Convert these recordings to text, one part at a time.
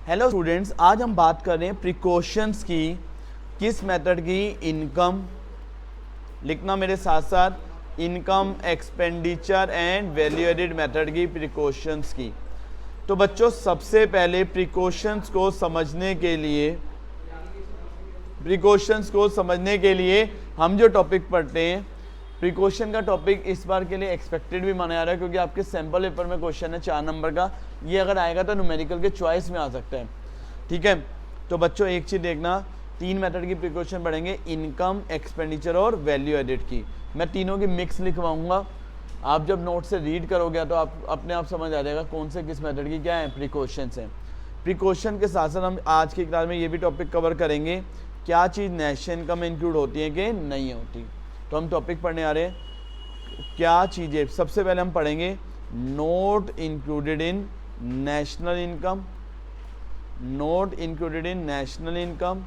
Hello students, आज हम बात कर रहे हैं प्रिकॉशंस की। किस मेथड की? इनकम, लिखना मेरे साथ साथ, income, expenditure and value added method की प्रिकॉशंस की। तो बच्चों, सबसे पहले प्रिकॉशंस को समझने के लिए हम जो टॉपिक पढ़ते हैं, प्रिकॉशन का टॉपिक इस बार के लिए एक्सपेक्टेड भी माना जा रहा है, क्योंकि आपके सैम्पल पेपर में क्वेश्चन है 4 नंबर का। ये अगर आएगा तो न्यूमेरिकल के चॉइस में आ सकता है। ठीक है, तो बच्चों एक चीज़ देखना, 3 मेथड की प्रिकॉशन पढ़ेंगे, इनकम, एक्सपेंडिचर और वैल्यू एडेड की। मैं तीनों की मिक्स लिखवाऊंगा। आप जब नोट से रीड करोगे तो आप अपने आप समझ आ जाएगा कौन से किस मेथड की क्या है प्रिकॉशंस हैं। प्रिकॉशन के साथ साथ हम आज की क्लास में ये भी टॉपिक कवर करेंगे, क्या चीज़ नेशनल इनकम में इंक्लूड होती है कि नहीं होती। तो हम टॉपिक पढ़ने आ रहे हैं क्या चीज़ें। सबसे पहले हम पढ़ेंगे note included in national income, note included in national income,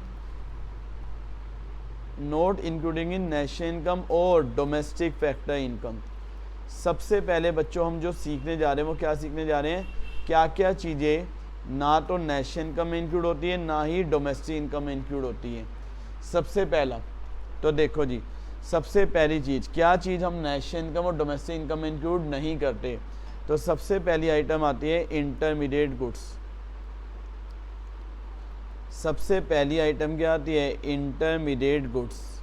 note including in national income और डोमेस्टिक फैक्टर इनकम। सबसे पहले बच्चों हम जो सीखने जा रहे हैं वो क्या सीखने जा रहे हैं, क्या क्या चीज़ें ना तो नेशनल इनकम में इंक्लूड होती है ना ही डोमेस्टिक इनकम में इंक्लूड होती है। सबसे पहला तो देखो जी, सबसे पहली चीज़, क्या चीज़ हम नेशनल इनकम और डोमेस्टिक इनकम में इंक्लूड नहीं करते। तो सबसे पहली आइटम आती है इंटरमीडिएट गुड्स। सबसे पहली आइटम क्या आती है? Intermediate goods.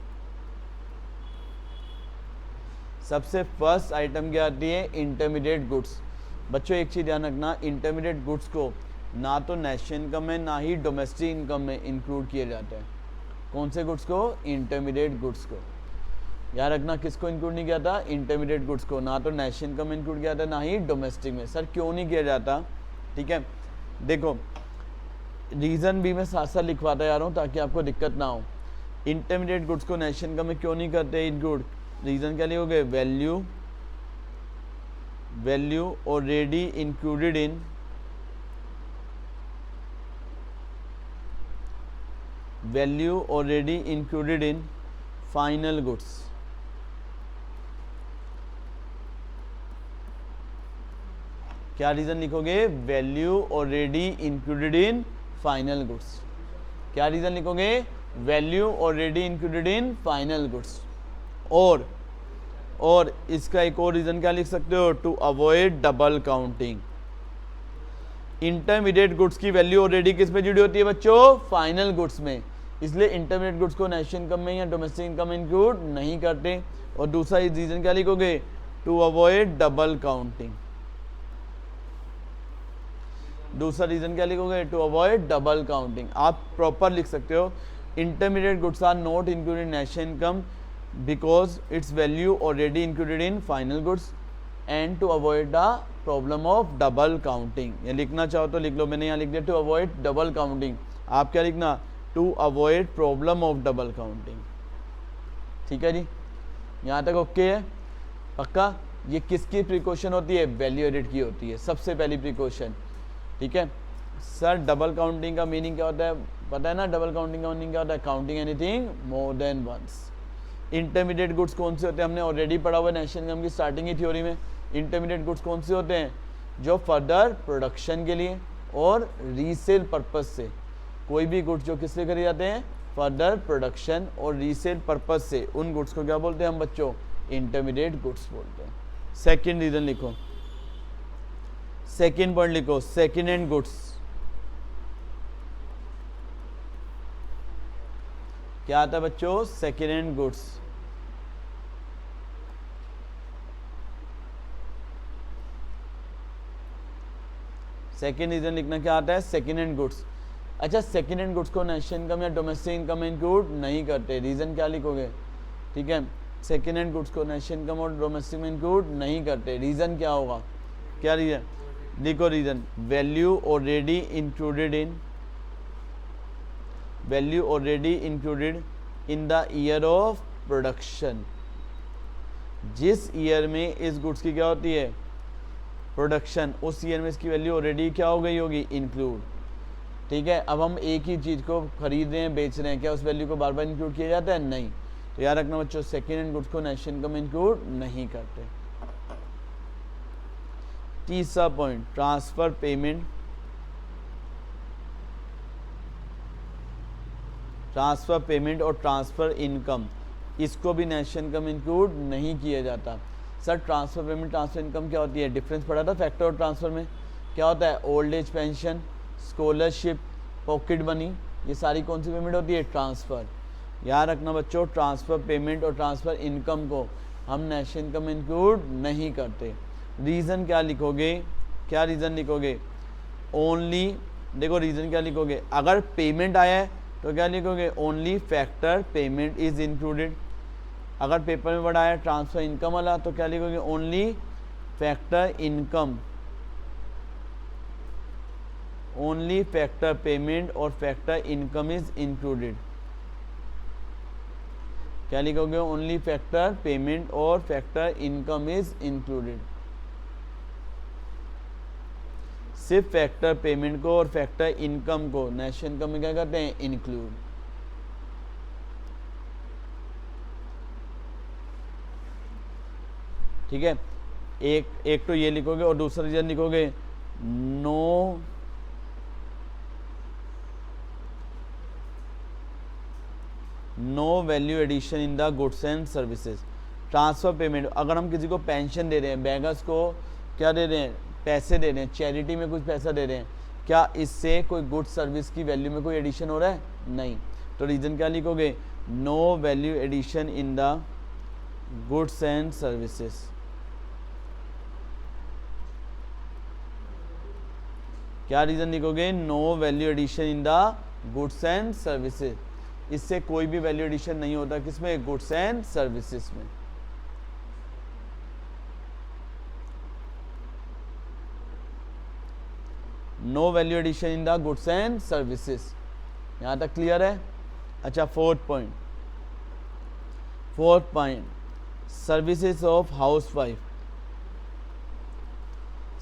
सबसे फर्स्ट आइटम क्या आती है? Intermediate goods. बच्चों एक चीज़ ध्यान रखना, इंटरमीडिएट गुड्स को ना तो नेशनल इनकम में ना ही डोमेस्टिक इनकम में इंक्लूड किया जाता है। कौन से गुड्स को? इंटरमीडिएट गुड्स को। याद रखना, किसको इंक्लूड नहीं किया था? इंटरमीडिएट गुड्स को। ना तो नेशनल इनकम में इंक्लूड किया जाता ना ही डोमेस्टिक में। सर क्यों नहीं किया जाता? ठीक है, देखो रीज़न भी मैं साथ साथ लिखवाता जा रहा हूँ ताकि आपको दिक्कत ना हो। इंटरमीडिएट गुड्स को नेशनल इनकम में क्यों नहीं करते इंक्लूड? रीज़न क्या लिखोगे? Value already included in final goods. क्या रीज़न लिखोगे? Value already included in final goods. क्या रीज़न लिखोगे? Value already included in final goods. और इसका एक और रीज़न क्या लिख सकते हो? To avoid double counting. Intermediate goods की वैल्यू ऑलरेडी किस में जुड़ी होती है बच्चों? फाइनल गुड्स में। इसलिए इंटरमीडिएट गुड्स को नेशनल इनकम में या डोमेस्टिक इनकम में इंक्लूड नहीं करते। और दूसरा रीज़न क्या लिखोगे? To avoid double counting. दूसरा रीज़न क्या लिखोगे? To avoid double counting. आप प्रॉपर लिख सकते हो, intermediate goods are not included in national income because its value already included in final goods and to avoid the problem of double counting. ये लिखना चाहो तो लिख लो, मैंने यहाँ लिख दिया टू अवॉइड डबल काउंटिंग। आप क्या लिखना? To avoid problem of double counting. ठीक है जी, यहाँ तक ओके है? पक्का? ये किसकी प्रिकॉशन होती है? वैल्यू एडेड की होती है सबसे पहली प्रिकॉशन। ठीक है सर, डबल काउंटिंग का मीनिंग क्या होता है पता है ना? डबल काउंटिंग का मीनिंग क्या होता है? Counting anything more than once. Intermediate goods कौन से होते हैं? हमने ऑलरेडी पढ़ा हुआ नेशनल इनकम की स्टार्टिंग की थ्योरी में। इंटरमीडिएट गुड्स कौन से होते हैं? जो फर्दर प्रोडक्शन के लिए और रीसेल पर्पस से, कोई भी गुड्स जो किस लिए करे जाते हैं? फर्दर प्रोडक्शन और रीसेल पर्पस से, उन गुड्स को क्या बोलते हैं हम बच्चों? इंटरमीडिएट गुड्स बोलते हैं। सेकेंड रीजन लिखो, सेकेंड पॉइंट लिखो, सेकेंड हैंड गुड्स। क्या आता है बच्चों? Second hand goods. Second reason लिखना क्या आता है? Second hand goods. अच्छा, सेकेंड हैंड गुड्स को नेशनल इनकम या डोमेस्टिक इनकम में इंक्लूड नहीं करते। रीजन क्या लिखोगे? ठीक है, सेकेंड हैंड गुड्स को नेशनल इनकम और डोमेस्टिक में इंक्लूड नहीं करते। रीजन क्या होगा? क्या रीजन लिखो? Reason value already included in the year of production. जिस ईयर में इस गुड्स की क्या होती है? प्रोडक्शन, उस ईयर में इसकी वैल्यू ऑलरेडी क्या हो गई होगी? इंक्लूड। ठीक है, अब हम एक ही चीज़ को खरीद रहे हैं, बेच रहे हैं, क्या उस वैल्यू को बार बार इंक्लूड किया जाता है? नहीं। तो याद रखना बच्चों, सेकेंड हैंड गुड्स को नेशनल इनकम में इंक्लूड नहीं करते। तीसरा point, transfer payment transfer payment और ट्रांसफ़र इनकम, इसको भी नेशनल इनकम इंक्लूड नहीं किया जाता। Sir transfer payment transfer income क्या होती है? डिफरेंस पड़ा था फैक्टर और ट्रांसफ़र में। क्या होता है? Old age pension, scholarship, pocket money, ये सारी कौन सी पेमेंट होती है? ट्रांसफ़र। याद रखना बच्चों, ट्रांसफ़र पेमेंट और ट्रांसफ़र इनकम को हम नेशनल इनकम इंक्लूड नहीं करते। रीज़न क्या लिखोगे? क्या रीज़न लिखोगे? ओनली, देखो रीज़न क्या लिखोगे? अगर पेमेंट आया है तो क्या लिखोगे? Only factor payment is included. अगर पेपर में पढ़ा है ट्रांसफ़र इनकम वाला तो क्या लिखोगे? Only factor income, only factor payment और फैक्टर इनकम इज इंक्लूडेड। क्या लिखोगे? ओनली फैक्टर पेमेंट और फैक्टर इनकम इज इंक्लूडेड। सिर्फ फैक्टर पेमेंट को और फैक्टर इनकम को नेशनल इनकम में क्या करते हैं? इंक्लूड। ठीक है, एक तो ये लिखोगे और दूसरा रीजन लिखोगे no value addition in the goods and services. Transfer payment, अगर हम किसी को पेंशन दे रहे हैं, बेगर्स को क्या दे रहे हैं? पैसे दे रहे हैं, चैरिटी में कुछ पैसा दे रहे हैं, क्या इससे कोई गुड सर्विस की वैल्यू में कोई एडिशन हो रहा है? नहीं। तो रीजन क्या लिखोगे? No value addition in the goods and services. क्या रीजन लिखोगे? No value addition in the goods and services. इससे कोई भी वैल्यू एडिशन नहीं होता, किसमें? गुड्स एंड सर्विसेज में। No value addition in the goods and services. यहां तक क्लियर है? अच्छा, fourth point services of housewife.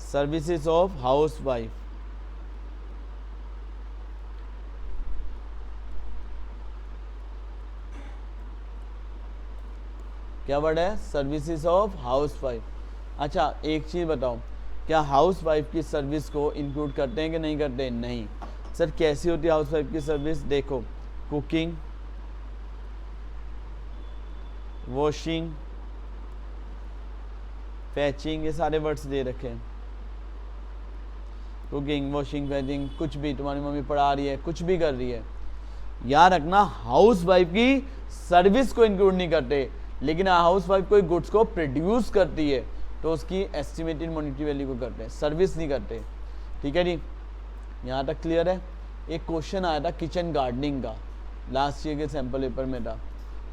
Services of housewife, क्या वर्ड है? Services of housewife. अच्छा एक चीज़ बताओ, क्या हाउसवाइफ की सर्विस को इंक्लूड करते हैं कि नहीं करते? नहीं। सर कैसी होती है हाउसवाइफ की सर्विस? देखो, कुकिंग, वॉशिंग, फैचिंग, ये सारे वर्ड्स दे रखे हैं। कुकिंग, वॉशिंग, फैचिंग, कुछ भी तुम्हारी मम्मी पढ़ा रही है, कुछ भी कर रही है, याद रखना हाउसवाइफ की सर्विस को इंक्लूड नहीं करते। लेकिन हाउसवाइफ कोई गुड्स को प्रोड्यूस करती है तो उसकी एस्टिमेटेड मॉनेटरी वैल्यू को करते हैं, सर्विस नहीं करते। ठीक है जी, यहाँ तक क्लियर है? एक क्वेश्चन आया था किचन गार्डनिंग का, लास्ट ईयर के सैम्पल पेपर में था।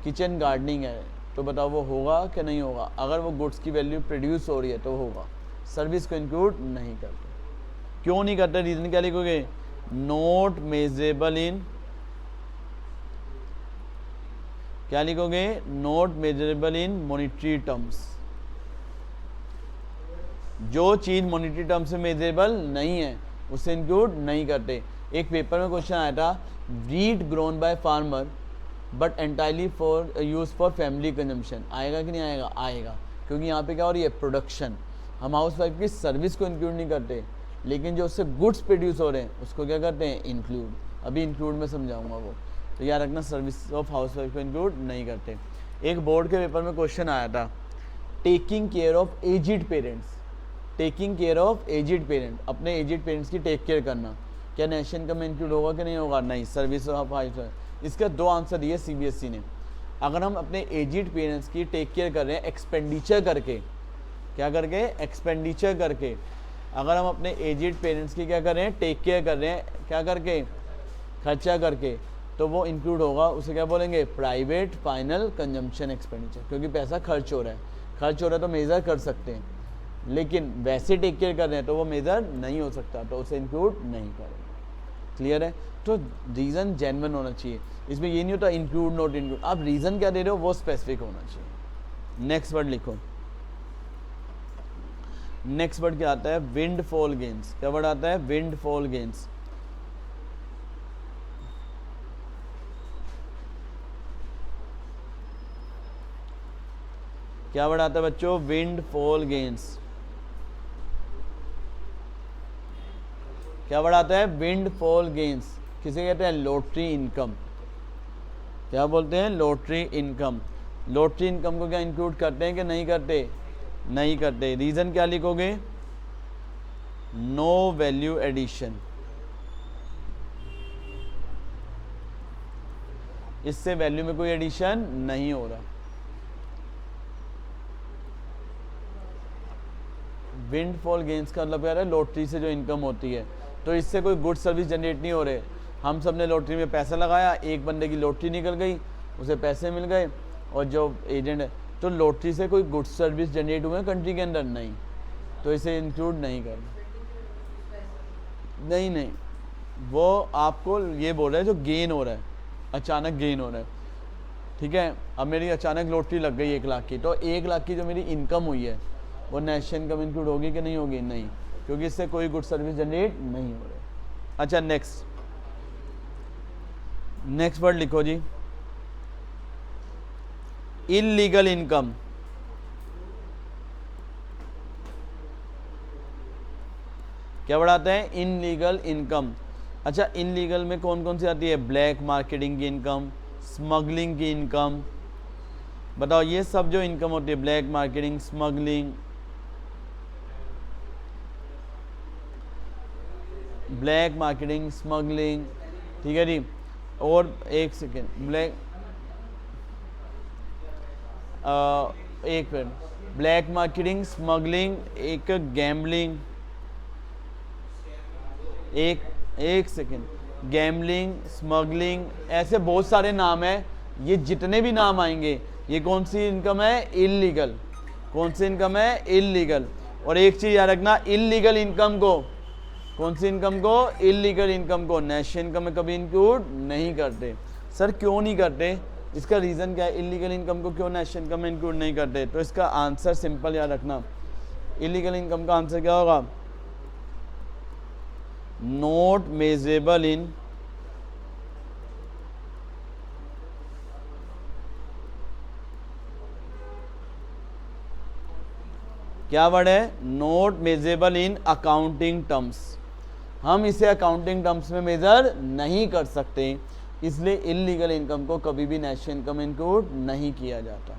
किचन गार्डनिंग है तो बताओ वो होगा कि नहीं होगा? अगर वो गुड्स की वैल्यू प्रोड्यूस हो रही है तो होगा, सर्विस को इंक्लूड नहीं करते। क्यों नहीं करते? रीजन क्या लिखोगे? नॉट मेजरेबल इन, क्या लिखोगे? Not measurable in monetary terms. जो चीज मॉनेटरी टर्म से मेजरेबल नहीं है उसे इंक्लूड नहीं करते। एक पेपर में क्वेश्चन आया था, wheat grown by farmer but entirely for use for family consumption. आएगा कि नहीं आएगा? आएगा, क्योंकि यहाँ पे क्या हो रही है? प्रोडक्शन। हम हाउस वाइफ की सर्विस को इंक्लूड नहीं करते, लेकिन जो उससे गुड्स प्रोड्यूस हो रहे हैं उसको क्या करते हैं? इंक्लूड। अभी इंक्लूड में समझाऊंगा वो, तो याद रखना सर्विस ऑफ हाउस वाइफ को इंक्लूड नहीं करते। एक बोर्ड के पेपर में क्वेश्चन आया था, taking care of edged parents. Taking care of edged parent, अपने एजिड पेरेंट्स की टेक केयर करना, क्या नेशनल इनकम में इंक्लूड होगा कि नहीं होगा? नहीं। सर्विस ऑफ हाउस वाइफ, इसका दो आंसर दिए सीबीएसई ने। अगर हम अपने एजिड पेरेंट्स की टेक केयर कर रहे हैं एक्सपेंडिचर करके, क्या करके? एक्सपेंडिचर करके। अगर हम अपने एजिड पेरेंट्स की क्या कर रहे हैं? टेक केयर कर रहे हैं, क्या करके? खर्चा करके, तो वो इंक्लूड होगा। उसे क्या बोलेंगे? प्राइवेट फाइनल कंजम्पशन एक्सपेंडिचर, क्योंकि पैसा खर्च हो रहा है। खर्च हो रहा है तो मेजर कर सकते हैं, लेकिन वैसे टेक केयर कर रहे हैं तो वो मेजर नहीं हो सकता, तो उसे इंक्लूड नहीं करेंगे। क्लियर है? तो रीज़न जेन्युइन होना चाहिए, इसमें ये नहीं होता इंक्लूड नॉट इंक्लूड। आप रीज़न क्या दे रहे हो वो स्पेसिफिक होना चाहिए। नेक्स्ट वर्ड लिखो, नेक्स्ट वर्ड क्या आता है? Wind fall gains. क्या वर्ड आता है? Wind fall gains. क्या वर्ड आता है बच्चों? Wind fall gains. क्या वर्ड आता है? Wind fall gains. किसे कहते हैं? Lottery income. क्या बोलते हैं, लॉटरी इनकम। लॉटरी इनकम को क्या इंक्लूड करते हैं कि नहीं करते, नहीं करते। रीज़न क्या लिखोगे, नो वैल्यू एडिशन, इससे वैल्यू में कोई एडिशन नहीं हो रहा। विंडफॉल गेन्स का मतलब क्या है, लॉटरी से जो इनकम होती है, तो इससे कोई गुड सर्विस जनरेट नहीं हो रहे। हम सब ने लॉटरी में पैसा लगाया, एक बंदे की लॉटरी निकल गई, उसे पैसे मिल गए, और जो एजेंट है, तो लॉटरी से कोई गुड सर्विस जनरेट हुए कंट्री के अंदर, नहीं, तो इसे इंक्लूड नहीं करना। नहीं नहीं, वो आपको ये बोल रहा है जो गेन हो रहा है, अचानक गेन हो रहा है, ठीक है। अब मेरी अचानक लॉटरी लग गई 1 लाख की, तो 1 लाख की जो मेरी इनकम हुई है वो नेशनल इनकम इंक्लूड होगी कि नहीं होगी, नहीं, क्योंकि इससे कोई गुड सर्विस जनरेट नहीं हो रहा। अच्छा, नेक्स्ट वर्ड लिखो जी, इल्लीगल इनकम। क्या बढ़ाते हैं, इनलीगल इनकम। अच्छा, इनलीगल में कौन कौन सी आती है, ब्लैक मार्केटिंग की इनकम, स्मगलिंग की इनकम। बताओ, ये सब जो इनकम होती है, black marketing, smuggling, black marketing, smuggling, ठीक है जी। और एक सेकेंड, एक मिनट, ब्लैक मार्केटिंग, स्मगलिंग, एक गैम्बलिंग, एक सेकेंड, गैम्बलिंग, स्मगलिंग, ऐसे बहुत सारे नाम हैं। ये जितने भी नाम आएंगे, ये कौन सी इनकम है, इल्लीगल। कौन सी इनकम है, इल्लीगल। और एक चीज़ याद रखना, इल्लीगल इनकम को, कौन सी इनकम को, इल्लीगल इनकम को नेशनल इनकम में कभी इंक्लूड नहीं करते। सर क्यों नहीं करते, इसका रीज़न क्या है, इल्लीगल इनकम को क्यों नेशनल इनकम में इंक्लूड नहीं करते? तो इसका आंसर सिंपल याद रखना, इल्लीगल इनकम का आंसर क्या होगा, नॉट मेजरेबल इन क्या वर्ड है, not measurable in accounting terms. हम इसे अकाउंटिंग टर्म्स में मेजर नहीं कर सकते, इसलिए इल्लीगल इनकम को कभी भी नेशनल इनकम इंक्लूड नहीं किया जाता।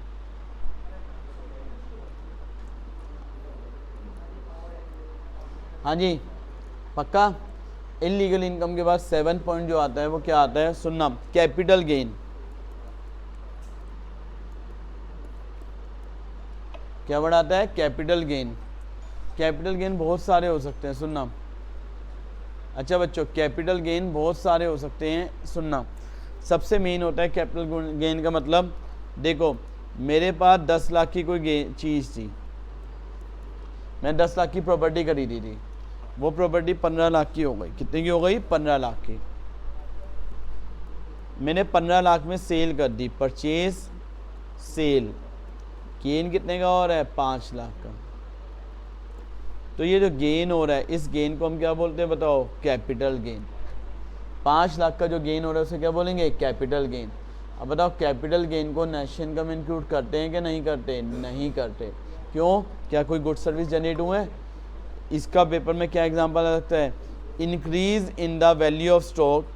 हाँ जी, पक्का। इल्लीगल इनकम के बाद 7 पॉइंट जो आता है वो क्या आता है, सुनना, कैपिटल गेन। क्या वर्ड आता है, कैपिटल गेन। कैपिटल गेन बहुत सारे हो सकते हैं, सुनना। अच्छा बच्चों, कैपिटल गेन बहुत सारे हो सकते हैं, सुनना। सबसे मेन होता है कैपिटल गेन का मतलब, देखो मेरे पास 10 लाख की कोई चीज़ थी, मैं 10 लाख की प्रॉपर्टी खरीदी थी, वो प्रॉपर्टी 15 लाख की हो गई। कितने की हो गई, 15 लाख की। मैंने 15 लाख में सेल कर दी, परचेज सेल, गेन कितने का हो रहा है, 5 लाख का। तो ये जो गेन हो रहा है, इस गेन को हम क्या बोलते हैं बताओ, कैपिटल गेन। 5 लाख का जो गेन हो रहा है उसे क्या बोलेंगे, कैपिटल गेन। अब बताओ, कैपिटल गेन को नेशनल इनकम इंक्लूड करते हैं कि नहीं करते, नहीं करते। क्यों, क्या कोई गुड सर्विस जनरेट हुए हैं? इसका पेपर में क्या एग्जांपल आ सकता है, increase in the value of stock,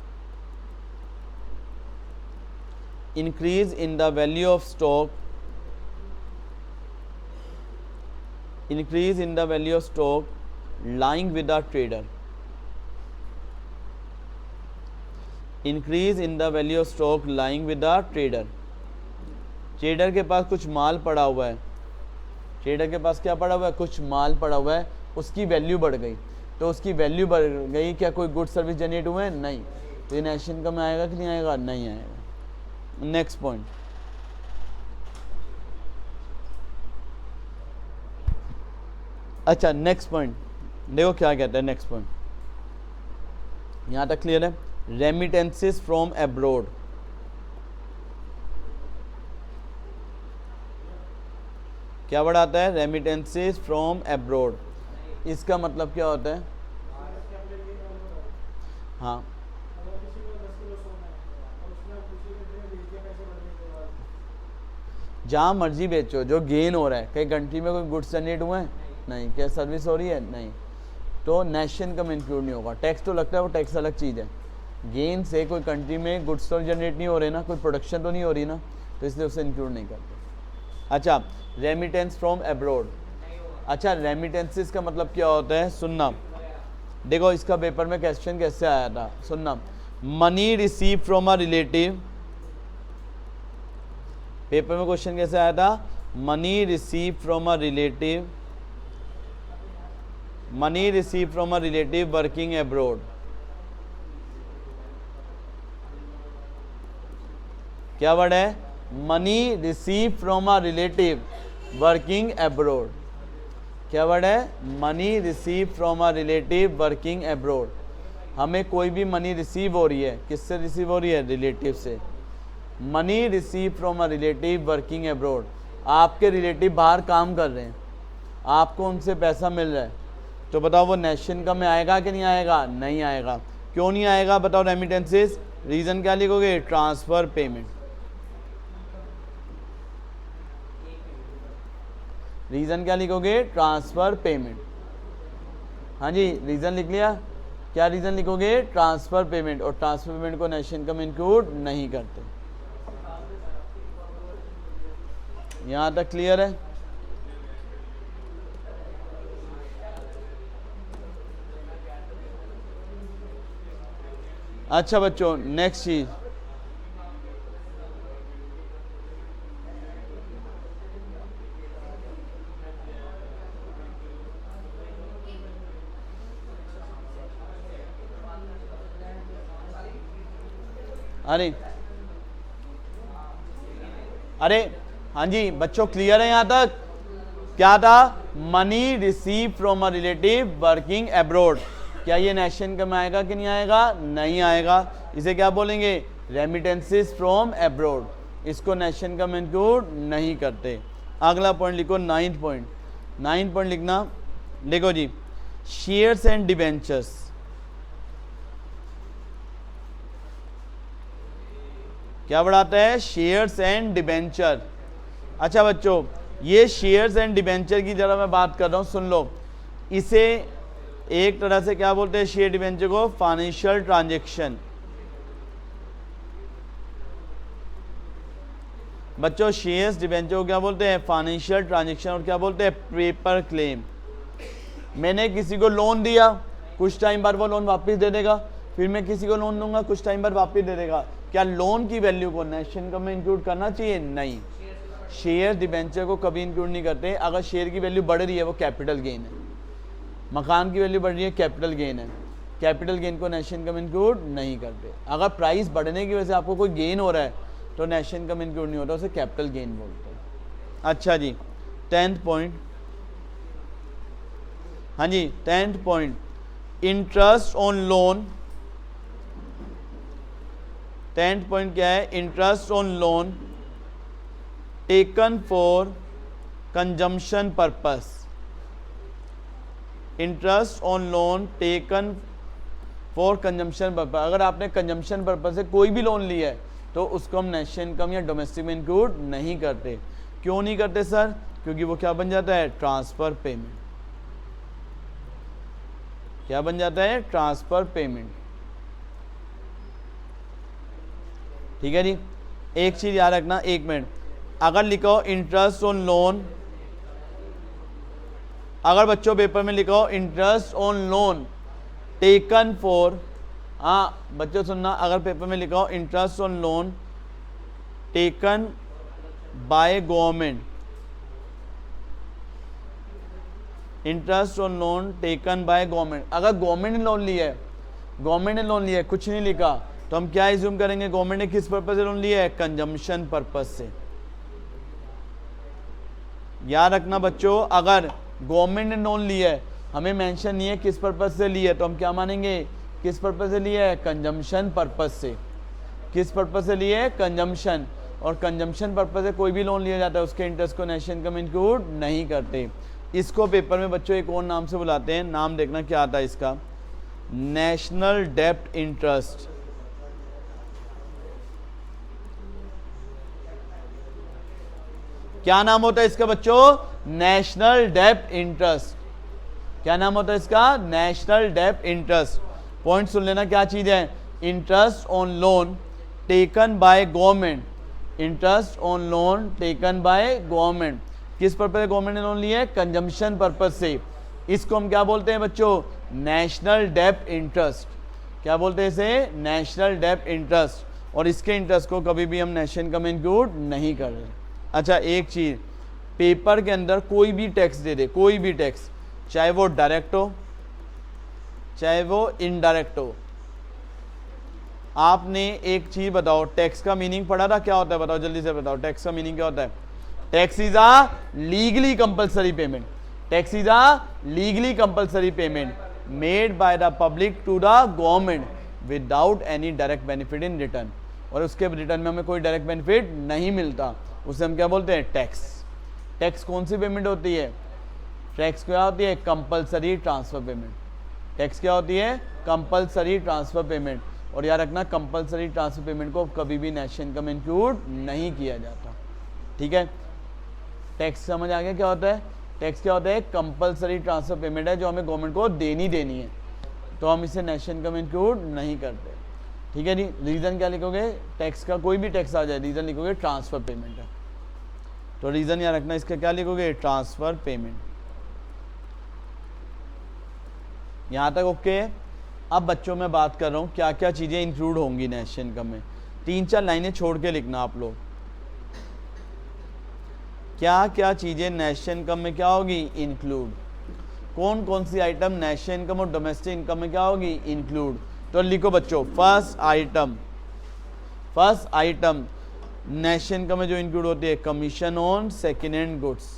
increase in the value of stock, increase in the value of stock lying with the trader, increase in the value of stock lying with the trader। Trader के पास कुछ माल पड़ा हुआ है, trader के पास क्या पड़ा हुआ है, कुछ माल पड़ा हुआ है, उसकी वैल्यू बढ़ गई, तो उसकी वैल्यू बढ़ गई, क्या कोई गुड सर्विस जनरेट हुए, नहीं, तो ये नेशनल इनकम में आएगा कि नहीं आएगा, नहीं आएगा। नेक्स्ट पॉइंट, अच्छा नेक्स्ट पॉइंट देखो क्या कहता है, नेक्स्ट पॉइंट यहाँ तक क्लियर है, रेमिटेंसेस फ्रॉम एब्रोड। क्या वर्ड आता है, रेमिटेंसेस फ्रॉम एब्रोड। इसका मतलब क्या होता है, हाँ जहाँ मर्जी बेचो, जो गेन हो रहा है, कई कंट्री में कोई गुड्स जनरेट हुए हैं, नहीं, क्या सर्विस हो रही है, नहीं, तो नेशनल इनकम इंक्लूड नहीं होगा। टैक्स तो लगता है, वो टैक्स अलग चीज़ है, गेन से कोई कंट्री में गुड्स तो जनरेट नहीं हो रहे ना, कोई प्रोडक्शन तो नहीं हो रही ना, तो इसलिए उसे इंक्लूड नहीं करते। अच्छा, रेमिटेंस फ्रॉम एब्रोड। अच्छा, रेमिटेंसेस का मतलब क्या होता है, सुनना। देखो इसका पेपर में क्वेश्चन कैसे आया था, सुनना। Money receive from a relative, paper में क्वेश्चन कैसे आया था, money receive from a relative, money receive from a relative working abroad. क्या वर्ड है, money receive from a relative working abroad. क्या वर्ड है, money receive from a relative working abroad. हमें कोई भी मनी रिसीव हो रही है, किससे रिसीव हो रही है, रिलेटिव से। Money receive from a relative working abroad, आपके रिलेटिव बाहर काम कर रहे हैं, आपको उनसे पैसा मिल रहा है, तो बताओ वो नेशन इनकम में आएगा कि नहीं आएगा, नहीं आएगा। क्यों नहीं आएगा बताओ, रेमिटेंसेस, रीजन क्या लिखोगे, ट्रांसफर पेमेंट। रीजन क्या लिखोगे, ट्रांसफर पेमेंट। हाँ जी, रीजन लिख लिया, क्या रीजन लिखोगे, ट्रांसफर पेमेंट। और ट्रांसफर पेमेंट को नेशनल इनकम इंक्लूड नहीं करते। यहां तक क्लियर है। अच्छा बच्चों, नेक्स्ट चीज, अरे हाँ जी बच्चों, क्लियर है यहाँ तक। क्या था, money receive from a relative working abroad. क्या ये नेशनल इनकम आएगा कि नहीं आएगा, नहीं आएगा। इसे क्या बोलेंगे, रेमिटेंसेस फ्रॉम एब्रोड। इसको नेशनल इनकम इंक्लूड नहीं करते। अगला पॉइंट लिखो, 9th पॉइंट। 9th पॉइंट लिखना, देखो जी, शेयर्स एंड डिबेंचर्स। क्या बढ़ाता है, शेयर्स एंड डिबेंचर। अच्छा बच्चों, ये शेयर्स एंड डिबेंचर की जरा मैं बात कर रहा हूं, सुन लो। इसे एक तरह से क्या बोलते हैं, शेयर डिबेंचर को, फाइनेंशियल ट्रांजैक्शन। बच्चों शेयर्स डिबेंचर को क्या बोलते हैं, फाइनेंशियल ट्रांजैक्शन। और क्या बोलते हैं, पेपर क्लेम। मैंने किसी को लोन दिया, कुछ टाइम बाद वो लोन वापस दे देगा, फिर मैं किसी को लोन दूंगा, कुछ टाइम बाद वापस दे देगा। क्या लोन की वैल्यू को नेशनल इनकम में इंक्लूड करना चाहिए, नहीं। शेयर डिबेंचर को कभी इंक्लूड नहीं करते। अगर शेयर की वैल्यू बढ़ रही है वो कैपिटल गेन है, मकान की वैल्यू बढ़ रही है कैपिटल गेन है। कैपिटल गेन को नेशनल इनकम इंक्लूड नहीं करते। अगर प्राइस बढ़ने की वजह से आपको कोई गेन हो रहा है तो नेशनल इनकम इंक्लूड नहीं होता, उसे कैपिटल गेन बोलते हैं। अच्छा जी, 10th पॉइंट। हाँ जी, 10th point, interest on loan. 10th point क्या है, interest on loan taken for consumption purpose. Interest on loan taken for consumption purpose. अगर आपने कंजम्पशन पर्पस से कोई भी लोन लिया है तो उसको हम नेशनल इनकम या डोमेस्टिक में इंक्लूड नहीं करते। क्यों नहीं करते सर, क्योंकि वो क्या बन जाता है, ट्रांसफर पेमेंट। क्या बन जाता है, ट्रांसफर पेमेंट। ठीक है जी। एक चीज याद रखना, 1 मिनट, अगर लिखो इंटरेस्ट ऑन लोन, अगर बच्चों पेपर में लिखो interest on loan taken for, हाँ बच्चों सुनना, अगर पेपर में लिखो interest on loan taken by government, interest on loan taken by government. अगर गवर्नमेंट ने लोन लिया है, गवर्नमेंट ने लोन लिया है, कुछ नहीं लिखा, तो हम क्या एज्यूम करेंगे, गवर्नमेंट ने किस पर्पज से लोन लिया है, कंजम्पशन पर्पज से। याद रखना बच्चों, अगर गवर्नमेंट ने लोन लिया है, हमें मेंशन नहीं है किस पर्पज से लिया है, तो हम क्या मानेंगे, किस पर्पज से लिया है, कंजम्पशन पर्पज से। किस पर्पज से लिए है, कंजम्पशन। और कंजम्पशन पर्पज से कोई भी लोन लिया जाता है उसके इंटरेस्ट को नेशनल इनकम इंक्लूड नहीं करते। इसको पेपर में बच्चों एक और नाम से बुलाते हैं, नाम देखना क्या आता है इसका, नेशनल डेब्ट इंटरेस्ट। क्या नाम होता है इसका बच्चों, नेशनल डेब्ट इंटरेस्ट। क्या नाम होता है इसका, नेशनल डेब्ट इंटरेस्ट। पॉइंट सुन लेना क्या चीज है, interest on loan taken by government, interest on loan taken by government, किस पर्पज से गवर्नमेंट ने लोन लिया है? कंजम्पशन पर्पज से। इसको हम क्या बोलते हैं बच्चों? नेशनल डेब्ट इंटरेस्ट। क्या बोलते हैं इसे? नेशनल डेब्ट इंटरेस्ट। और इसके इंटरेस्ट को कभी भी हम नेशनल इनकम में इंक्लूड नहीं कर रहे। अच्छा, एक चीज, पेपर के अंदर कोई भी टैक्स दे दे, कोई भी टैक्स, चाहे वो डायरेक्ट हो चाहे वो इनडायरेक्ट हो, आपने एक चीज बताओ, टैक्स का मीनिंग पढ़ा था? क्या होता है बताओ, जल्दी से बताओ, टैक्स का मीनिंग क्या होता है? Tax is a legally compulsory payment, tax is a legally compulsory payment made by the public to the government without any direct benefit in return. और उसके रिटर्न में हमें कोई डायरेक्ट बेनिफिट नहीं मिलता, उसे हम क्या बोलते हैं? टैक्स। टैक्स कौन सी पेमेंट होती है? टैक्स क्या होती है? Compulsory transfer payment. टैक्स क्या होती है? Compulsory transfer payment. और याद रखना, कंपल्सरी ट्रांसफर पेमेंट को कभी भी नेशनल इनकम इंक्लूड नहीं किया जाता। ठीक है, टैक्स समझ आ गया क्या होता है? टैक्स क्या होता है? कंपल्सरी ट्रांसफर पेमेंट है जो हमें गवर्नमेंट को देनी है, तो हम इसे नेशनल इनकम इंक्लूड नहीं करते। ठीक है जी। रीज़न क्या लिखोगे? टैक्स का कोई भी टैक्स आ जाए, रीज़न लिखोगे ट्रांसफर पेमेंट है, तो रीज़न याद रखना, इसका क्या लिखोगे? Transfer payment. यहाँ तक ओके? अब बच्चों में बात कर रहा हूँ क्या क्या चीज़ें इंक्लूड होंगी नेशनल इनकम में। 3-4 लाइनें छोड़ के लिखना आप लोग, क्या क्या चीज़ें नेशनल इनकम में क्या होगी? इंक्लूड। कौन कौन सी आइटम नेशनल इनकम और डोमेस्टिक इनकम में क्या होगी? इंक्लूड। तो लिखो बच्चों, फर्स्ट आइटम नेशनल इनकम में जो इंक्लूड होती है, commission on second hand goods.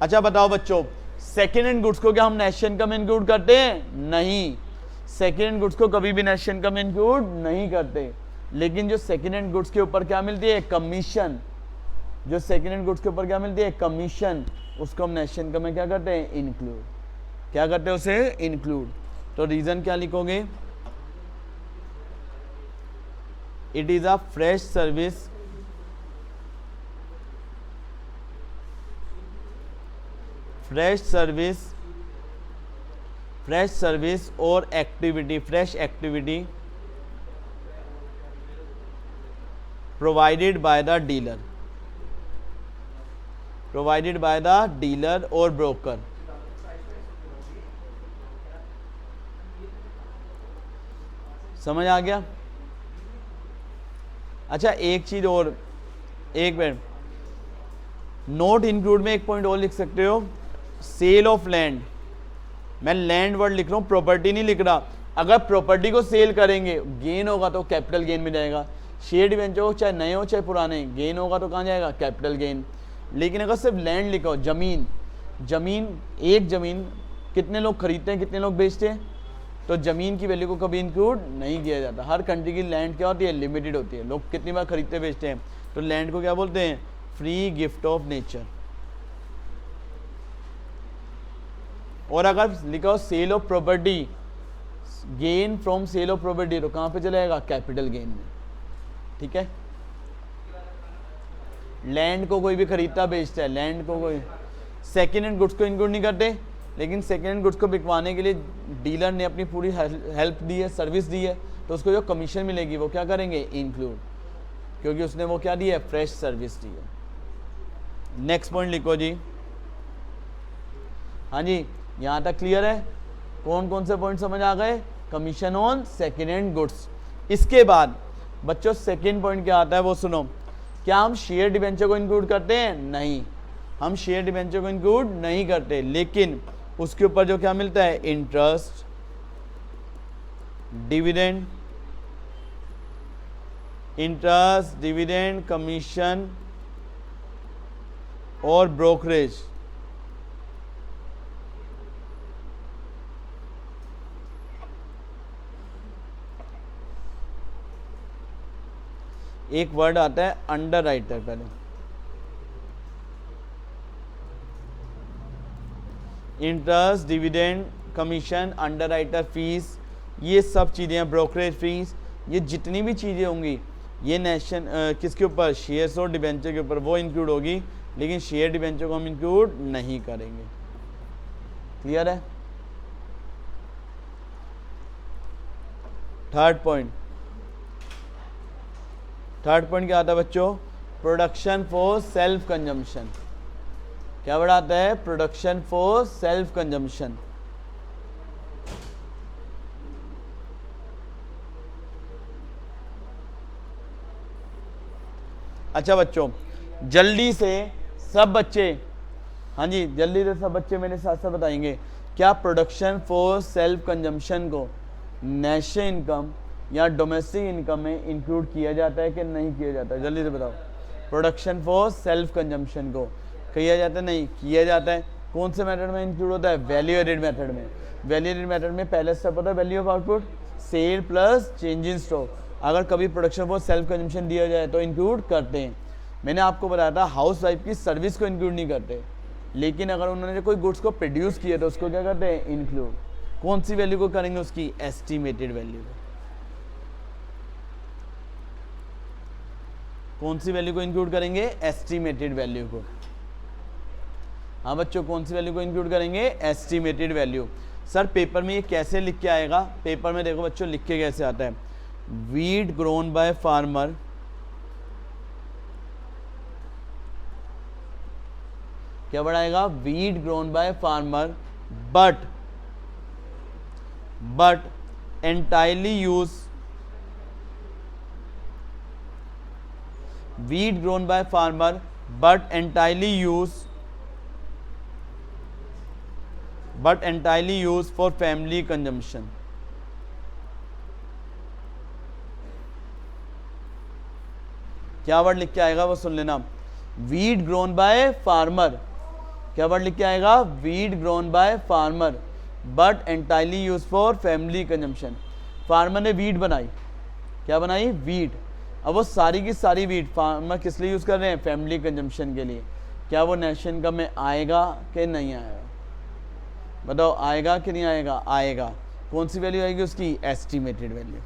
अच्छा बताओ बच्चों, सेकेंड हैंड गुड्स को क्या हम नेशनल इनकम में इंक्लूड करते हैं? नहीं, सेकेंड हैंड गुड्स को कभी भी नेशनल इनकम में इंक्लूड नहीं करते। लेकिन जो सेकेंड हैंड गुड्स के ऊपर क्या मिलती है? कमीशन। जो सेकेंड हैंड गुड्स के ऊपर क्या मिलती है? कमीशन। उसको हम नेशनल इनकम में क्या करते हैं? इंक्लूड। क्या करते हैं? उसे इंक्लूड। तो रीजन क्या लिखोगे? It is a fresh service, fresh service और activity, fresh activity provided by the dealer or broker। समझ आ गया? अच्छा, एक चीज और, एक मिनट, नोट इंक्लूड में एक पॉइंट और लिख सकते हो, सेल ऑफ लैंड। मैं लैंड वर्ड लिख रहा हूं, प्रॉपर्टी नहीं लिख रहा। अगर प्रॉपर्टी को सेल करेंगे, गेन होगा तो कैपिटल गेन में जाएगा। शेयर डिवेंचर हो, चाहे नए हो चाहे पुराने, गेन होगा तो कहाँ जाएगा? Capital gain. लेकिन अगर सिर्फ लैंड लिखा हो, जमीन, एक जमीन कितने लोग खरीदते हैं, कितने लोग बेचते हैं, तो जमीन की वैल्यू को कभी इंक्लूड नहीं किया जाता। हर कंट्री की लैंड क्या होती है? लिमिटेड होती है। लोग कितनी बार खरीदते बेचते हैं, तो लैंड को क्या बोलते हैं? Free gift of nature. और अगर लिखा हो sale of property, gain from sale of property, तो कहाँ पे चलेगा? कैपिटल गेन में। ठीक है, लैंड को कोई भी खरीदता बेचता है, लैंड को कोई, सेकेंड हैंड गुड्स को इंक्लूड नहीं करते। लेकिन सेकेंड हैंड गुड्स को बिकवाने के लिए डीलर ने अपनी पूरी हेल्प दी है, सर्विस दी है, तो उसको जो कमीशन मिलेगी वो क्या करेंगे? इंक्लूड, क्योंकि उसने वो क्या दी है? फ्रेश सर्विस दी है। नेक्स्ट पॉइंट लिखो जी। हाँ जी, यहाँ तक क्लियर है? कौन कौन से पॉइंट समझ आ गए? Commission on second hand goods. इसके बाद बच्चों सेकेंड पॉइंट क्या आता है वो सुनो। क्या हम शेयर डिबेंचर को इंक्लूड करते हैं? नहीं, हम शेयर डिबेंचर को इंक्लूड नहीं करते। लेकिन उसके ऊपर जो क्या मिलता है? इंटरेस्ट, डिविडेंड, कमीशन और ब्रोकरेज। एक वर्ड आता है अंडर राइटर, पहले interest, dividend, commission, under writer fees, ये सब चीज़ें, ब्रोकरेज फीस, ये जितनी भी चीज़ें होंगी ये किसके ऊपर? शेयर्स और डिबेंचर के ऊपर वो इंक्लूड होगी। लेकिन शेयर डिबेंचर को हम इंक्लूड नहीं करेंगे। क्लियर है? थर्ड पॉइंट क्या आता है बच्चों? Production for self consumption. क्या बढ़ाता है? Production for self consumption. अच्छा बच्चों, जल्दी से सब बच्चे, हाँ जी जल्दी से सब बच्चे मेरे साथ साथ बताएंगे, क्या प्रोडक्शन फॉर सेल्फ कंजम्पशन को नेशनल इनकम या डोमेस्टिक इनकम में इंक्लूड किया जाता है कि नहीं किया जाता है? जल्दी से बताओ। प्रोडक्शन फॉर सेल्फ कंजम्पशन को किया जाता है? नहीं किया जाता है। कौन से मेथड में इंक्लूड होता है? वैल्यू एडेड मेथड में। वैल्यू एडेड मेथड में पहले स्टेप होता है value of output, sale plus change in stock. अगर कभी प्रोडक्शन फॉर सेल्फ कंजम्पशन दिया जाए तो इंक्लूड करते हैं। मैंने आपको बताया था हाउस वाइफ की सर्विस को इंक्लूड नहीं करते, लेकिन अगर उन्होंने कोई गुड्स को प्रोड्यूस किया तो उसको क्या करते हैं? इंक्लूड। कौन सी वैल्यू को करेंगे? उसकी एस्टिमेटेड वैल्यू को। कौन सी वैल्यू को इंक्लूड करेंगे? एस्टिमेटेड वैल्यू को। हाँ बच्चों, कौन सी वैल्यू को इंक्लूड करेंगे? Estimated value. सर पेपर में ये कैसे लिख के आएगा? पेपर में देखो बच्चों लिख के कैसे आता है, वीट ग्रोन बाय फार्मर क्या बढ़ाएगा? Wheat grown by farmer but entirely use wheat grown by farmer but entirely used for family consumption। क्या वर्ड लिख के आएगा वो सुन लेना, वीट ग्रोन बाय फार्मर। क्या वर्ड लिख के आएगा? Wheat grown by farmer but entirely use for family consumption. Farmer ने वीट बनाई, क्या बनाई? वीट। अब वो सारी की सारी वीट फार्मर किस लिए यूज कर रहे हैं? फैमिली कंजम्पशन के लिए। क्या वो नेशनल इनकम में आएगा कि नहीं आएगा? बताओ, आएगा कि नहीं आएगा? आएगा। कौन सी वैल्यू आएगी उसकी? Estimated value.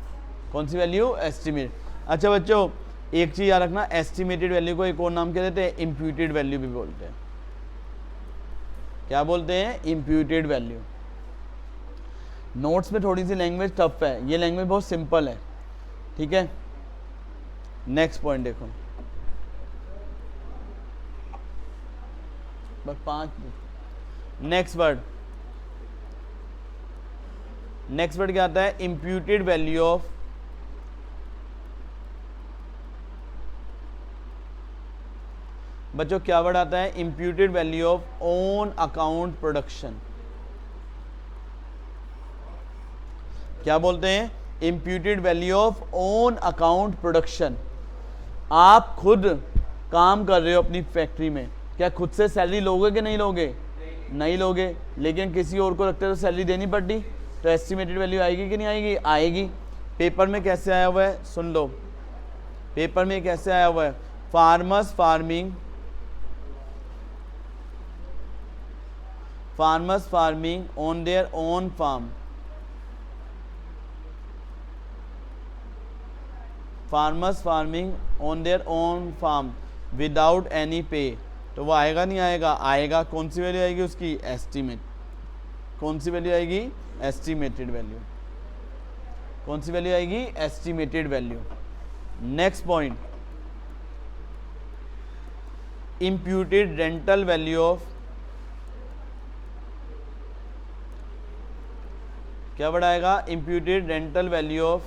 कौन सी वैल्यू? एस्टिमेट। अच्छा बच्चों, एक चीज याद रखना, एस्टिमेटेड वैल्यू को एक और नाम क्या देते हैं? इम्प्यूटेड वैल्यू भी बोलते हैं। क्या बोलते हैं? Imputed value. नोट्स में थोड़ी सी लैंग्वेज टफ है, ये लैंग्वेज बहुत सिंपल है, ठीक है। नेक्स्ट पॉइंट देखो, बस 5। नेक्स्ट वर्ड क्या आता है? इम्प्यूटेड वैल्यू ऑफ बच्चों क्या वर्ड आता है? Imputed value of own account production. क्या बोलते हैं? Imputed value of own account production. आप खुद काम कर रहे हो अपनी फैक्ट्री में, क्या खुद से सैलरी लोगे कि नहीं लोगे? नहीं लोगे, लेकिन किसी और को रखते तो सैलरी देनी पड़ती, तो एस्टिमेटेड वैल्यू आएगी कि नहीं आएगी? आएगी। पेपर में कैसे आया हुआ है सुन लो, पेपर में कैसे आया हुआ है? Farmers farming on their own farm. Farmers farming on their own farm without any pay, तो वो आएगा नहीं आएगा? आएगा। कौन सी वैल्यू आएगी उसकी? एस्टीमेट। कौन सी वैल्यू आएगी? Estimated value. कौन सी वैल्यू आएगी? Estimated value. Next point, imputed rental value of, क्या बढ़ाएगा? इम्प्यूटेड रेंटल वैल्यू ऑफ,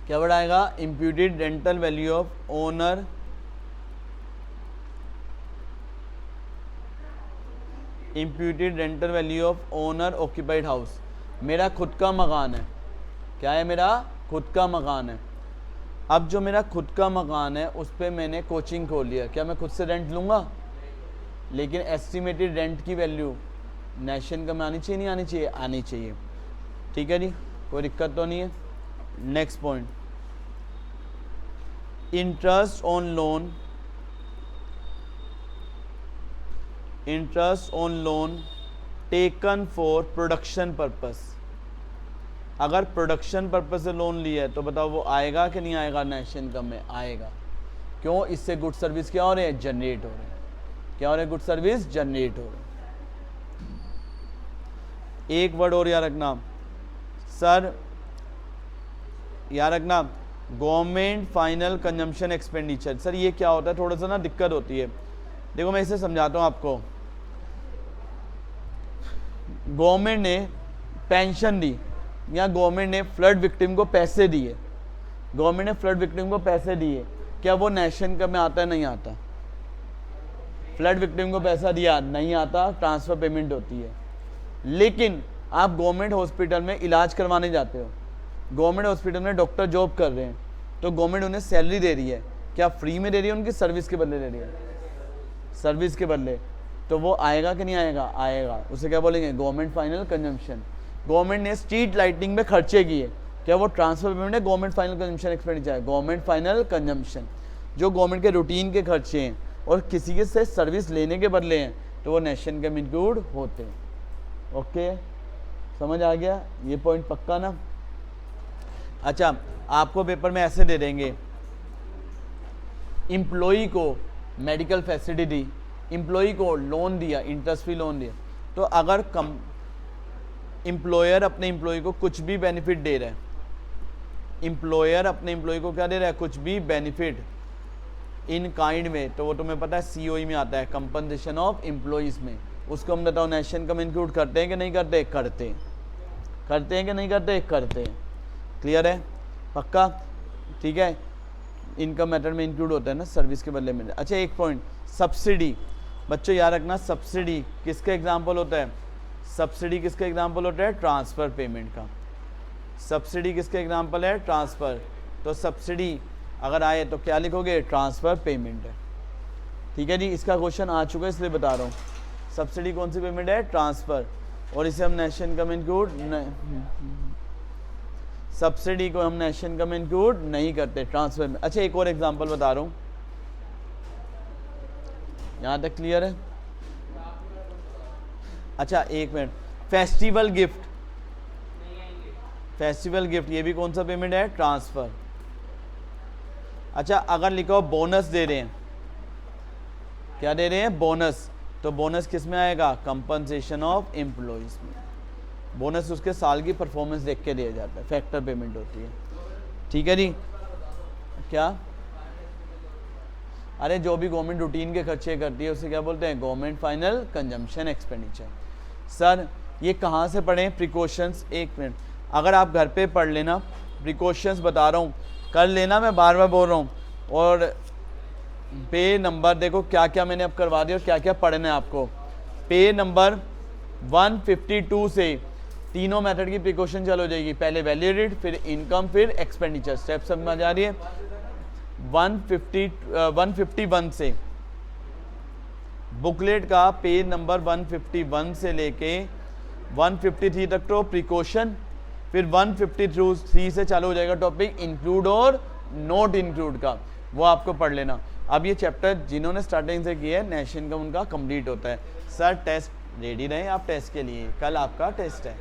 क्या बढ़ाएगा? Imputed rental value of owner imputed rental value of owner occupied house. मेरा खुद का मकान है, क्या है? मेरा खुद का मकान है। अब जो मेरा खुद का मकान है उस पर मैंने कोचिंग खोल लिया, क्या मैं खुद से रेंट लूँगा? लेकिन एस्टिमेटेड रेंट की वैल्यू नेशनल इनकम में आनी चाहिए, नहीं आनी चाहिए? आनी चाहिए, ठीक है जी, कोई दिक्कत तो नहीं है। Next point, interest on loan taken for production purpose. अगर प्रोडक्शन पर्पस से लोन लिया है तो बताओ वो आएगा कि नहीं आएगा? नेशनल इनकम में आएगा। क्यों? इससे गुड सर्विस क्या हो रहे हैं? जनरेट हो रहे हैं। क्या हो रहे हैं? गुड सर्विस जनरेट हो रहे हैं। एक वर्ड और याद रखना सर, याद रखना government final consumption expenditure. Sir ये क्या होता है, थोड़ा सा ना दिक्कत होती है। देखो मैं इसे समझाता हूँ आपको। गवर्नमेंट ने पेंशन दी या गवर्नमेंट ने फ्लड विक्टिम को पैसे दिए, गवर्नमेंट ने फ्लड विक्टिम को पैसे दिए, क्या वो नेशनल इनकम में आता है? नहीं आता। फ्लड विक्टिम को पैसा दिया, नहीं आता, ट्रांसफर पेमेंट होती है। लेकिन आप गवर्नमेंट हॉस्पिटल में इलाज करवाने जाते हो, गवर्नमेंट हॉस्पिटल में डॉक्टर जॉब कर रहे हैं, तो गवर्नमेंट उन्हें सैलरी दे रही है, क्या फ्री में दे रही है? उनकी सर्विस के बदले दे रही है, सर्विस के बदले। तो वो आएगा कि नहीं आएगा? आएगा। उसे क्या बोलेंगे? Government final consumption. गवर्नमेंट ने स्ट्रीट लाइटिंग में खर्चे किए, क्या वो ट्रांसफर पेमेंट है? गवर्नमेंट फाइनल कंजम्पशन एक्सपेंडिचर है, गवर्नमेंट फाइनल कंजम्पशन। जो गवर्नमेंट के रूटीन के खर्चे हैं और किसी के से सर्विस लेने के बदले हैं, तो वो नेशनल इनकम इंक्लूड होते हैं। ओके, समझ आ गया? ये पॉइंट पक्का ना? अच्छा, आपको पेपर में ऐसे दे देंगे, एम्प्लॉई को मेडिकल फैसिलिटी दी, एम्प्लॉई को लोन दिया, इंटरेस्ट फ्री लोन दिया, तो अगर एम्प्लॉयर अपने एम्प्लॉय को कुछ भी बेनिफिट दे रहा है, एम्प्लॉयर अपने एम्प्लॉय को क्या दे रहा है? कुछ भी बेनिफिट इन काइंड में, तो वो तुम्हें पता है सीओई में आता है, कंपनसेशन ऑफ एम्प्लॉइज में। उसको हम बताओ नेशनल इनकम इंक्लूड करते हैं कि नहीं करते? करते हैं। करते हैं कि नहीं करते? करते हैं। क्लियर है? पक्का? ठीक है, इनकम मेथड में इंक्लूड होता है ना, सर्विस के बदले में। अच्छा एक पॉइंट, सब्सिडी। बच्चों याद रखना, सब्सिडी किसका एग्जाम्पल होता है? सब्सिडी किसका एग्जाम्पल होता है? ट्रांसफ़र पेमेंट का। सब्सिडी किसका एग्जाम्पल है? ट्रांसफ़र। तो सब्सिडी अगर आए तो क्या लिखोगे? ट्रांसफ़र पेमेंट है। ठीक है जी, इसका क्वेश्चन आ चुका है इसलिए बता रहा हूँ। सब्सिडी कौन सी पेमेंट है? ट्रांसफ़र। और इसे हम नेशनल इनकम इंक्लूड, सब्सिडी को हम नेशनल इनकम इंक्लूड नहीं करते ट्रांसफर में। अच्छा एक और एग्जांपल बता रहा हूँ, यहाँ तक क्लियर है? अच्छा एक minute, festival gift, festival gift ये भी कौन सा पेमेंट है? ट्रांसफर। अच्छा अगर लिखो बोनस दे रहे हैं, क्या दे रहे हैं? बोनस। तो बोनस किस में आएगा? कंपनसेशन ऑफ एम्प्लॉइज में। बोनस उसके साल की परफॉर्मेंस देख के दिया जाता है, फैक्टर पेमेंट होती है। ठीक है जी? क्या? अरे जो भी गवर्नमेंट रूटीन के खर्चे करती है उसे क्या बोलते हैं? Government final consumption expenditure. Sir ये कहाँ से पढ़ें प्रिकॉशंस? एक मिनट, अगर आप घर पे पढ़ लेना, प्रिकॉशंस बता रहा हूँ, कर लेना, मैं बार बार बोल रहा हूँ। और पे नंबर देखो क्या क्या मैंने अब करवा दिया और क्या क्या पढ़ना है आपको। पे नंबर 152 से तीनों मेथड की प्रिकॉशन चालू हो जाएगी, पहले वैल्यूएटेड, फिर इनकम, फिर एक्सपेंडिचर। स्टेप समझ आ रही है? 151 से बुकलेट का पेज नंबर 151 से लेके 153 तक तो प्रिकॉशन, फिर 153 से चालू हो जाएगा टॉपिक इंक्लूड और नॉट इंक्लूड का, वो आपको पढ़ लेना। अब ये चैप्टर जिन्होंने स्टार्टिंग से किया है नेशनल इनकम उनका कंप्लीट होता है। सर टेस्ट रेडी रहें आप टेस्ट के लिए, कल आपका टेस्ट है।